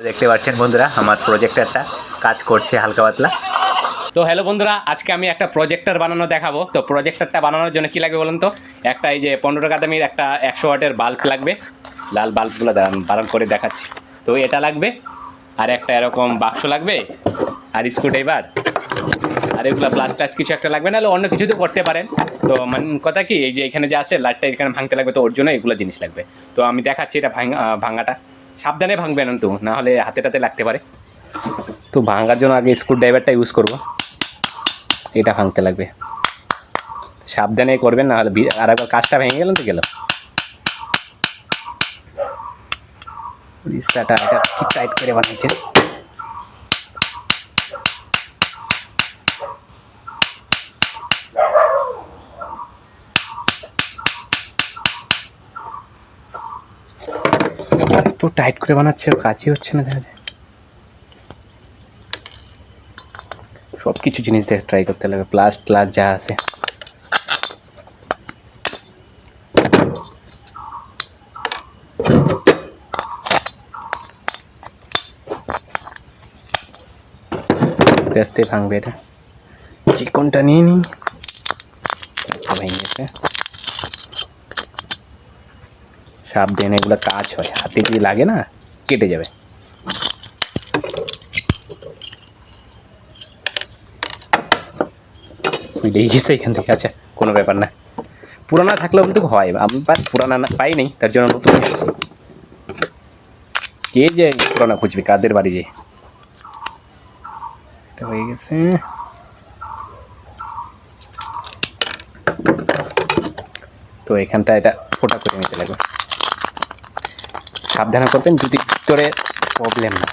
দেখতে পাচ্ছেন বন্ধুরা আমার প্রজেক্টরটা কাজ করছে হালকা পাতলা। তো হ্যালো বন্ধুরা, আজকে আমি একটা প্রজেক্টর বানানো দেখাবো। তো প্রজেক্টরটা বানানোর জন্য কি লাগবে বলুন তো? একটা এই যে 15 টাকা দামের একটা 100 ওয়াটের বাল্ব লাগবে। লাল বাল্বগুলো বারণ করে দেখাচ্ছি। তো এটা লাগবে, আর একটা এরকম বাক্স লাগবে, আর স্ক্রুড্রাইভার, আর এগুলো প্লাস টাস কিছু একটা লাগবে, নাহলে অন্য কিছু তো করতে পারেন। তো মানে কথা কি, এই যে এখানে যে আছে লাইটটা এখানে ভাঙতে লাগবে, তো ওর জন্য এগুলো জিনিস লাগবে। তো আমি দেখাচ্ছি এটা ভাঙাটা। সাবধানে ভাঙবেন কিন্তু, না হলে হাতে টাতে লাগতে পারে। তো ভাঙার জন্য আগে স্ক্রুড্রাইভারটা ইউজ করবো। এটা ভাঙতে লাগবে, সাবধানে করবেন, না হলে আর একবার কাজটা ভেঙে গেল তো গেল। উড়িষ্যাটা এটা কি টাইট করে বানিয়েছে। তো টাইট করে বানাচ্ছে, কাজই হচ্ছে না দেখা যায়। সব কিছু জিনিস দিয়ে ট্রাই করতে লাগবে, প্লাস প্লাস যা আছে। আস্তে আস্তে ভাঙবে এটা। চিকনটা নিয়ে নিই, ভেঙে গেছে। সাবধানে, এগুলো কাজ হয়, হাতে যদি লাগে না কেটে যাবে। বুঝলেই গেছে এখান থেকে। আচ্ছা, কোনো ব্যাপার না, পুরানা থাকলেও কিন্তু হয়। আমি পুরানা পাই নাই, তার জন্য নতুন এসেছি। কে যে পুরানা খুঁজবে, কাদের বাড়ি যে। এটা হয়ে গেছে। তো এখানটা এটা ফোটা করে নিতে লাগবে। সাবধানে করবেন যদি ভিতরে প্রবলেম না।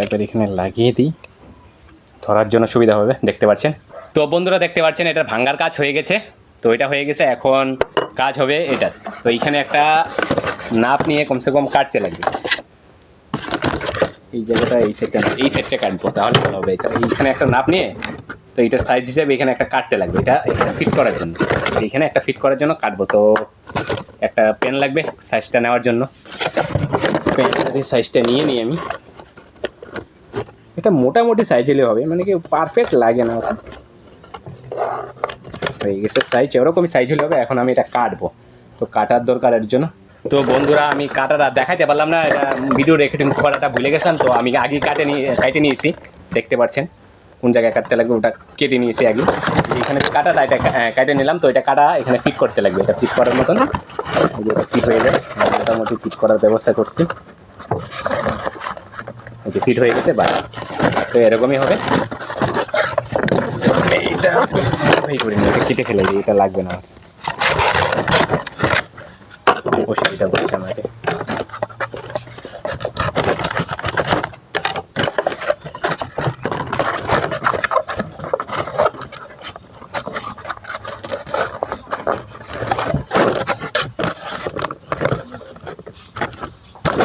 একবার এখানে লাগিয়ে দিই, ধরার জন্য সুবিধা হবে। দেখতে পাচ্ছেন তো বন্ধুরা, দেখতে পাচ্ছেন এটার ভাঙ্গার কাজ হয়ে গেছে। তো এটা হয়ে গেছে, এখন কাজ হবে এটা। তো এইখানে একটা নাপ নিয়ে কমসে কম কাটতে লাগবে। এই জায়গাটা এই সাইডটা কাটবো, তাহলে ভালো হবে। এইখানে একটা নাপ নিয়ে, তো এটার সাইজ হিসাবে এখানে একটা কাটতে লাগবে। এটা এখানে ফিট করার জন্য, এইখানে একটা ফিট করার জন্য কাটবো। তো একটা পেন লাগবে সাইজটা নেওয়ার জন্য। পেনের সাইজটা নিয়ে নিই আমি। এটা মোটামুটি সাইজ হলে হবে, মানে কি পারফেক্ট লাগে না ওটা। হয়ে গেছে সাইজ, ওরকমই সাইজ হলে হবে। এখন আমি এটা কাটবো, তো কাটার দরকার এর জন্য। তো বন্ধুরা, আমি কাটাটা দেখাইতে পারলাম না, এটা ভিডিও রেকর্ডিং করাটা ভুলে গেছিলাম। তো আমি আগে কাটে নিয়েছি, দেখতে পাচ্ছেন কোন জায়গায় কাটতে লাগবে ওটা কেটে নিয়েছি আগে। এখানে কাটাটা এটা কেটে নিলাম। তো এটা কাটা এখানে ফিট করতে লাগবে। এটা ফিট করার মতন এটা ফিট হয়ে যায়, মোটামুটি ফিট করার ব্যবস্থা করছি। ওকে, ফিট হয়ে গেছে। বা তো এরকমই হবে। এইটা করে নিই, এটা কেটে ফেলে দিই, এটা লাগবে না। অসুবিধা করছে আমাকে।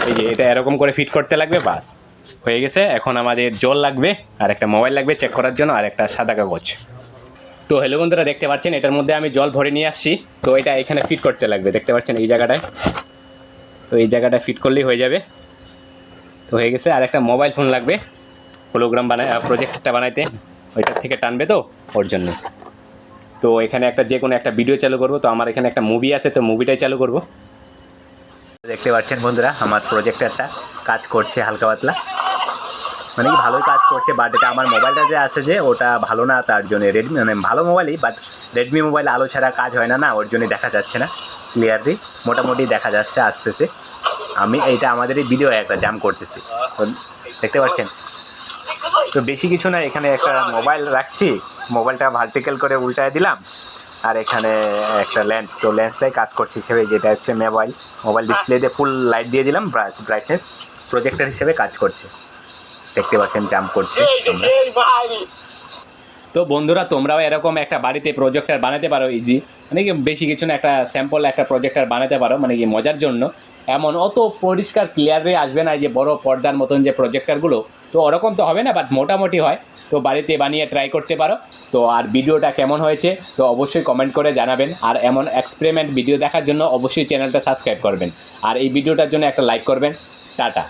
এই যে এটা এরকম করে ফিট করতে লাগবে, বাস হয়ে গেছে। এখন আমাদের জল লাগবে, আর একটা মোবাইল লাগবে চেক করার জন্য, আর একটা সাদা কাগজ। তো হ্যালো বন্ধুরা, দেখতে পাচ্ছেন এটার মধ্যে আমি জল ভরে নিয়ে আসছি। তো এটা এখানে ফিট করতে লাগবে, দেখতে পাচ্ছেন এই জায়গাটায়। তো এই জায়গাটা ফিট করলেই হয়ে যাবে। তো হয়ে গেছে। আর একটা মোবাইল ফোন লাগবে হোলোগ্রাম প্রজেক্টটা বানাইতে, ওইটার থেকে টানবে, তো ওর জন্য। তো এখানে একটা যে কোনো একটা ভিডিও চালু করবো। তো আমার এখানে একটা মুভি আছে, তো মুভিটাই চালু করবো। দেখতে পাচ্ছেন বন্ধুরা আমার প্রজেক্টরটা কাজ করছে হালকা পাতলা, মানে কি ভালোই কাজ করছে। বাট এটা আমার মোবাইলটা যে আছে যে ওটা ভালো না, তার জন্য রেডমি, মানে ভালো মোবাইলই, বাট রেডমি মোবাইল আলো ছাড়া কাজ হয় না, না ওর জন্যই দেখা যাচ্ছে না ক্লিয়ারলি। মোটামুটি দেখা যাচ্ছে আসতেছে। আমি এইটা আমাদেরই ভিডিও একটা জাম করতেছি, তো দেখতে পাচ্ছেন। তো বেশি কিছু না, এখানে একটা মোবাইল রাখছি, মোবাইলটা ভার্টিক্যাল করে উল্টায় দিলাম। আর এখানে একটা লেন্স, তো লেন্সটাই কাজ করছে হিসেবে, যেটা হচ্ছে মোবাইল ডিসপ্লে দিয়ে ফুল লাইট দিয়ে দিলাম, ব্রাইটনেস প্রজেক্টর হিসেবে কাজ করছে। দেখতে পাচ্ছেন জাম্প করছে তোমরা। তো বন্ধুরা তোমরাও এরকম একটা বাড়িতে প্রজেক্টর বানাতে পারো ইজি, মানে কি বেশি কিছু না, একটা স্যাম্পল একটা প্রজেক্টর বানাতে পারো, মানে কি মজার জন্য। এমন অত পরিষ্কার ক্লিয়ারলি আসবে না যে বড় পর্দার মতন যে প্রজেক্টরগুলো, তো ওরকম তো হবে না, বাট মোটামুটি হয়। তো বাড়িতে বানিয়ে ট্রাই করতে পারো। তো আর ভিডিওটা কেমন হয়েছে তো অবশ্যই কমেন্ট করে জানাবেন, আর এমন এক্সপেরিমেন্ট ভিডিও দেখার জন্য অবশ্যই চ্যানেলটা সাবস্ক্রাইব করবেন, আর এই ভিডিওটার জন্য একটা লাইক করবেন। টাটা।